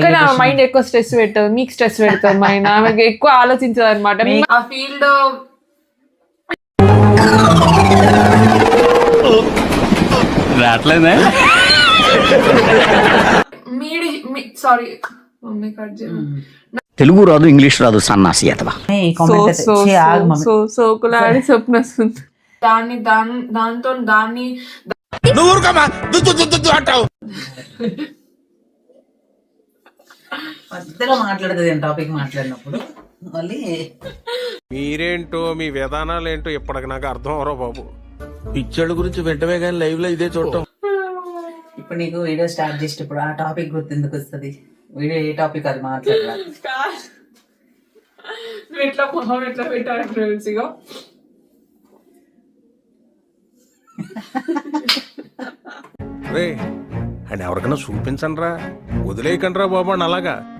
కానీ ఆమె మైండ్ ఎక్కువ స్ట్రెస్ పెట్టదు, మీకు స్ట్రెస్ పెడతారు మైండ్. ఆమెకి ఎక్కువ ఆలోచించదు అనమాట ఆ ఫీల్డ్. రావట్లేదే సారీ మమ్మీ కట్ చేయండి. తెలుగు రాదు, ఇంగ్లీష్ రాదు, సన్నాసి అతవా. సోకులాడి స్వప్న దాన్ని దాంతో దాన్ని మధ్యలో మాట్లాడుతుంది టాపిక్ మాట్లాడినప్పుడు మళ్ళీ. మీరేంటో మీ విధానాలు ఏంటో ఇప్పటికి నాకు అర్థం అవరో బాబు. పిక్చర్ల గురించి వెంటనే కానీ లైవ్ లో ఇదే చూడటం. ఇప్పుడు నీకు వీడియో స్టార్ట్ చేసి ఇప్పుడు ఆ టాపిక్ గుర్తు ఎందుకు వస్తుంది? వీడియో ఏ టాపిక్ అది మాట్లాడాలి. ఎట్లా మొహం ఎట్లా పెట్టారు ఫ్రెండ్స్. ఇగో రే అండ్ ఎవరికైనా చూపించండి రా, వదిలేయకండి రా బాబు అని అలాగా.